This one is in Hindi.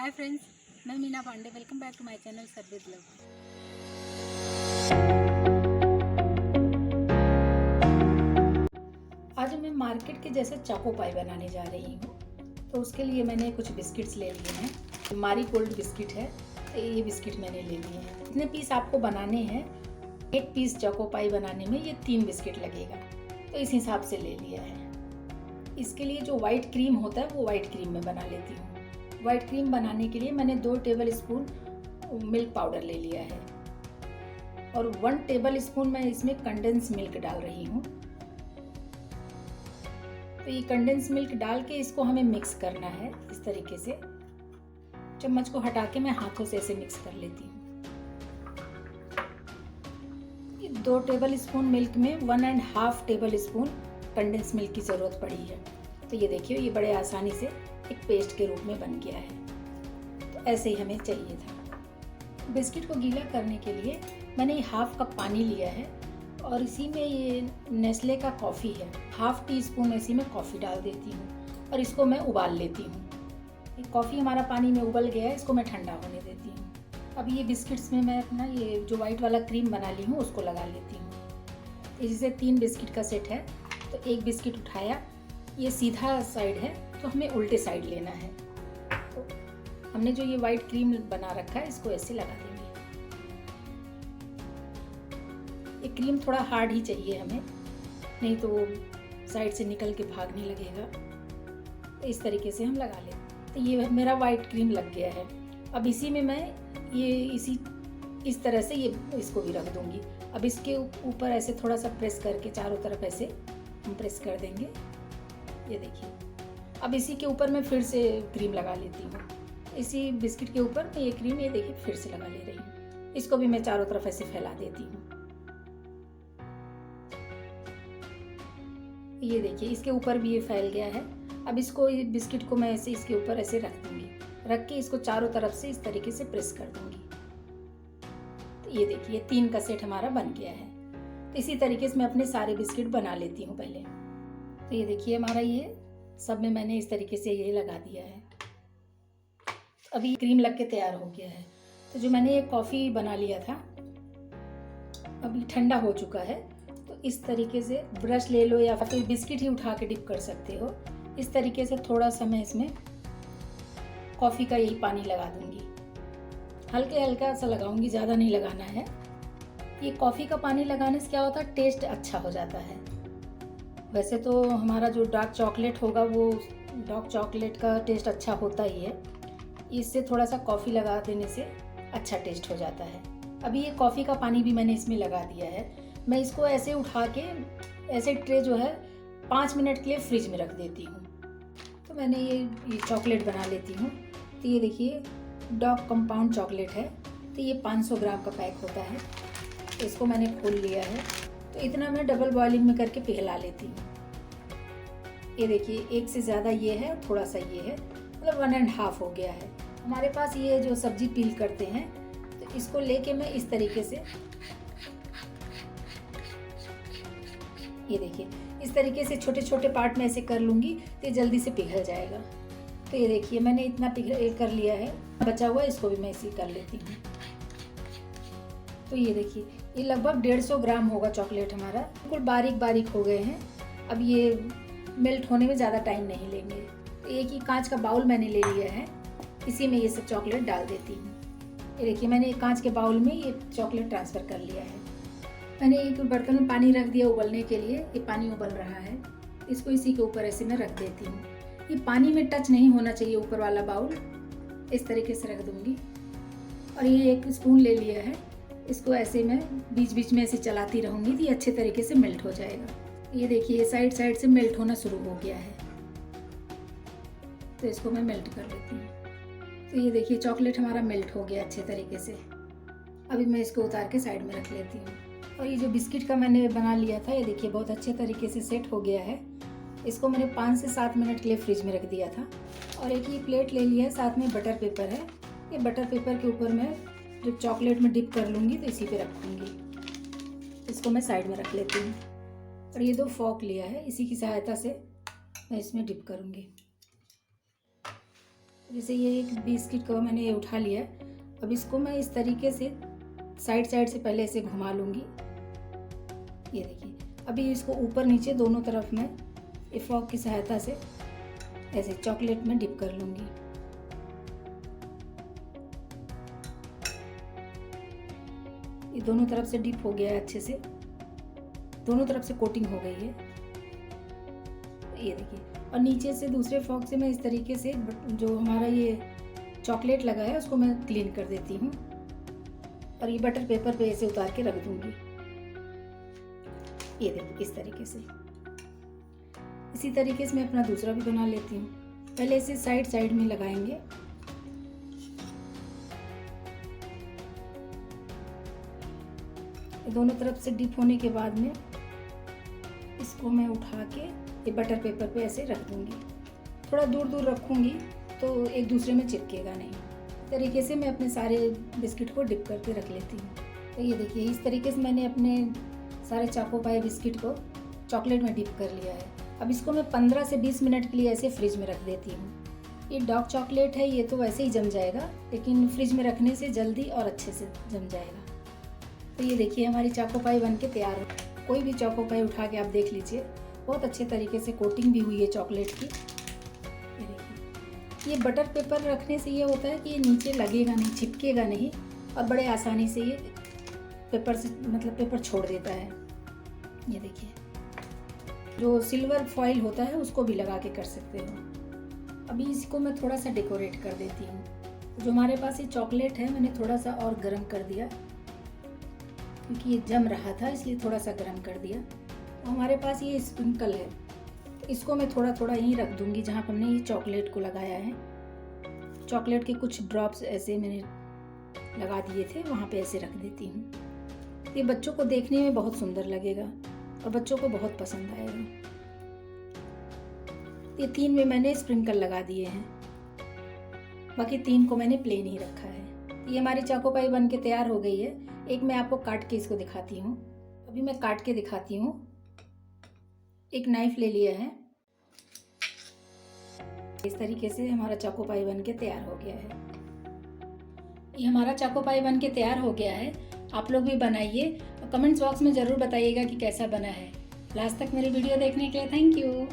हाय फ्रेंड्स, मैं Meena Pandey. Welcome back to my channel serve with love. आज मैं मार्केट के जैसे चाको पाई बनाने जा रही हूँ। तो उसके लिए मैंने कुछ बिस्किट्स ले लिए हैं। मारी गोल्ड बिस्किट है, तो ये बिस्किट मैंने ले लिए हैं। इतने पीस आपको बनाने हैं। एक पीस चाको पाई बनाने में ये 3 बिस्किट लगेगा, तो इस हिसाब से ले लिया है। इसके लिए जो वाइट क्रीम होता है वो वाइट क्रीम में बना लेती हूँ। वाइट क्रीम बनाने के लिए मैंने 2 टेबल स्पून मिल्क पाउडर ले लिया है और 1 टेबल स्पून मैं इसमें कंडेंस मिल्क डाल रही हूँ। तो ये कंडेंस मिल्क डाल के इसको हमें मिक्स करना है। इस तरीके से चम्मच को हटा के मैं हाथों से ऐसे मिक्स कर लेती हूँ। 2 टेबल स्पून मिल्क में 1.5 टेबल स्पून कंडेंस मिल्क की ज़रूरत पड़ी है। तो ये देखिए, ये बड़े आसानी से एक पेस्ट के रूप में बन गया है। तो ऐसे ही हमें चाहिए था। बिस्किट को गीला करने के लिए मैंने 1/2 कप पानी लिया है और इसी में ये नेस्ले का कॉफ़ी है। 1/2 टीस्पून इसी में कॉफ़ी डाल देती हूँ और इसको मैं उबाल लेती हूँ। ये कॉफ़ी हमारा पानी में उबल गया है, इसको मैं ठंडा होने देती हूँ। अब ये बिस्किट्स में मैं अपना ये जो वाइट वाला क्रीम बना ली हूँ उसको लगा लेती हूँ। तो जैसे 3 बिस्किट का सेट है, तो एक बिस्किट उठाया, ये सीधा साइड है तो हमें उल्टे साइड लेना है। तो हमने जो ये वाइट क्रीम बना रखा है इसको ऐसे लगा देंगे। ये क्रीम थोड़ा हार्ड ही चाहिए हमें, नहीं तो वो साइड से निकल के भागने लगेगा। तो इस तरीके से हम लगा लें। तो ये मेरा वाइट क्रीम लग गया है। अब इसी में मैं ये इस तरह से ये इसको भी रख दूंगी। अब इसके ऊपर ऐसे थोड़ा सा प्रेस करके चारों तरफ ऐसे हम प्रेस कर देंगे। ये देखिए, अब इसी के ऊपर मैं फिर से क्रीम लगा लेती हूँ। इसी बिस्किट के ऊपर मैं ये क्रीम, ये देखिए, फिर से लगा ले रही हूँ। इसको भी मैं चारों तरफ ऐसे फैला देती हूँ। ये देखिए, इसके ऊपर भी ये फैल गया है। अब इसको, ये बिस्किट को मैं ऐसे इसके ऊपर ऐसे रख दूँगी। रख के इसको चारों तरफ से इस तरीके से प्रेस कर दूँगी। तो ये देखिए, 3 का सेट हमारा बन गया है। तो इसी तरीके से मैं अपने सारे बिस्किट बना लेती हूँ पहले। तो ये देखिए, हमारा ये सब में मैंने इस तरीके से ये लगा दिया है। अभी क्रीम लग के तैयार हो गया है। तो जो मैंने ये कॉफ़ी बना लिया था अभी ठंडा हो चुका है। तो इस तरीके से ब्रश ले लो या फिर बिस्किट ही उठा के डिप कर सकते हो। इस तरीके से थोड़ा सा मैं इसमें कॉफ़ी का यही पानी लगा दूंगी। हल्के हल्का सा लगाऊंगी, ज़्यादा नहीं लगाना है। ये कॉफ़ी का पानी लगाने से क्या होता है, टेस्ट अच्छा हो जाता है। वैसे तो हमारा जो डार्क चॉकलेट होगा वो डार्क चॉकलेट का टेस्ट अच्छा होता ही है। इससे थोड़ा सा कॉफ़ी लगा देने से अच्छा टेस्ट हो जाता है। अभी ये कॉफ़ी का पानी भी मैंने इसमें लगा दिया है। मैं इसको ऐसे उठा के ऐसे ट्रे जो है 5 मिनट के लिए फ्रिज में रख देती हूँ। तो मैंने ये चॉकलेट बना लेती हूँ। तो ये देखिए, डार्क कंपाउंड चॉकलेट है। तो ये 500 ग्राम का पैक होता है। तो इसको मैंने खोल लिया है। तो इतना मैं डबल बॉइलिंग में करके पिघला लेती हूँ। ये देखिए, एक से ज़्यादा ये है, थोड़ा सा ये है, मतलब 1.5 हो गया है। हमारे पास ये जो सब्जी पील करते हैं, तो इसको लेके मैं इस तरीके से, ये देखिए, इस तरीके से छोटे छोटे पार्ट में ऐसे कर लूँगी तो ये जल्दी से पिघल जाएगा। तो ये देखिए, मैंने इतना पिघल कर लिया है। बचा हुआ इसको भी मैं इसी कर लेती हूँ। तो ये देखिए, ये लगभग 150 ग्राम होगा चॉकलेट हमारा। बिल्कुल बारीक बारीक हो गए हैं। अब ये मेल्ट होने में ज़्यादा टाइम नहीं लेंगे। तो एक ही कांच का बाउल मैंने ले लिया है, इसी में ये सब चॉकलेट डाल देती हूँ। ये देखिए, मैंने एक कांच के बाउल में ये चॉकलेट ट्रांसफ़र कर लिया है। मैंने एक बर्तन में पानी रख दिया उबलने के लिए। ये पानी उबल रहा है, इसको इसी के ऊपर ऐसे मैं रख देती हूँ। ये पानी में टच नहीं होना चाहिए ऊपर वाला बाउल। इस तरीके से रख दूँगी। और ये 1 स्पून ले लिया है, इसको ऐसे मैं बीच बीच में ऐसे चलाती रहूँगी तो ये अच्छे तरीके से मेल्ट हो जाएगा। ये देखिए, ये साइड साइड से मेल्ट होना शुरू हो गया है। तो इसको मैं मेल्ट कर लेती हूँ। तो ये देखिए, चॉकलेट हमारा मेल्ट हो गया अच्छे तरीके से। अभी मैं इसको उतार के साइड में रख लेती हूँ। और ये जो बिस्किट का मैंने बना लिया था, ये देखिए बहुत अच्छे तरीके से सेट हो गया है। इसको मैंने 5 से 7 मिनट के लिए फ्रिज में रख दिया था। और एक ये प्लेट ले लिया है, साथ में बटर पेपर है। ये बटर पेपर के ऊपर मैं जो चॉकलेट में डिप कर लूँगी तो इसी पे रखूँगी। इसको मैं साइड में रख लेती हूँ। और ये 2 फॉर्क लिया है, इसी की सहायता से मैं इसमें डिप करूँगी। जैसे ये एक बिस्किट को मैंने ये उठा लिया है। अब इसको मैं इस तरीके से साइड से पहले ऐसे घुमा लूँगी। ये देखिए, अभी इसको ऊपर नीचे दोनों तरफ मैं ये फॉक की सहायता से ऐसे चॉकलेट में डिप कर लूँगी। ये दोनों तरफ से डिप हो गया है, अच्छे से दोनों तरफ से कोटिंग हो गई है। ये देखिए, और नीचे से दूसरे फॉक से मैं इस तरीके से जो हमारा ये चॉकलेट लगा है उसको मैं क्लीन कर देती हूँ और ये बटर पेपर पे ऐसे उतार के रख दूँगी। ये देखिए, इस तरीके से। इसी तरीके से मैं अपना दूसरा भी बना लेती हूँ। पहले इसे साइड में लगाएंगे। दोनों तरफ से डिप होने के बाद में इसको मैं उठा के ये बटर पेपर पे ऐसे रख दूँगी। थोड़ा दूर रखूँगी तो एक दूसरे में चिपकेगा नहीं। इस तरीके से मैं अपने सारे बिस्किट को डिप करके रख लेती हूँ। तो ये देखिए, इस तरीके से मैंने अपने सारे चोको पाई बिस्किट को चॉकलेट में डिप कर लिया है। अब इसको मैं 15 से 20 मिनट के लिए ऐसे फ्रिज में रख देती हूँ। ये डार्क चॉकलेट है, ये तो वैसे ही जम जाएगा, लेकिन फ्रिज में रखने से जल्दी और अच्छे से जम जाएगा। तो ये देखिए, हमारी चोको पाई बन के तैयार हो। कोई भी चोको पाई उठा के आप देख लीजिए, बहुत अच्छे तरीके से कोटिंग भी हुई है चॉकलेट की। ये देखिए, ये बटर पेपर रखने से ये होता है कि ये नीचे लगेगा नहीं, चिपकेगा नहीं और बड़े आसानी से ये पेपर छोड़ देता है। ये देखिए, जो सिल्वर फॉइल होता है उसको भी लगा के कर सकते हो। अभी इसको मैं थोड़ा सा डेकोरेट कर देती हूँ। जो हमारे पास ये चॉकलेट है, मैंने थोड़ा सा और गर्म कर दिया क्योंकि ये जम रहा था, इसलिए थोड़ा सा गर्म कर दिया। और हमारे पास ये स्प्रिंकल है, तो इसको मैं थोड़ा यहीं रख दूँगी जहाँ पर हमने ये चॉकलेट को लगाया है। चॉकलेट के कुछ ड्रॉप्स ऐसे मैंने लगा दिए थे, वहाँ पे ऐसे रख देती हूँ। ये बच्चों को देखने में बहुत सुंदर लगेगा और बच्चों को बहुत पसंद आएगा। ये 3 में मैंने स्प्रिंकल लगा दिए हैं, बाकी 3 को मैंने प्लेन ही रखा है। ये हमारी चोको पाई बन के तैयार हो गई है। एक मैं आपको काट के इसको दिखाती हूँ। अभी मैं काट के दिखाती हूँ। एक नाइफ ले लिया है, इस तरीके से हमारा चोको पाई बन के तैयार हो गया है। ये हमारा चोको पाई बन के तैयार हो गया है। आप लोग भी बनाइए और कमेंट्स बॉक्स में ज़रूर बताइएगा कि कैसा बना है। लास्ट तक मेरी वीडियो देखने के लिए थैंक यू।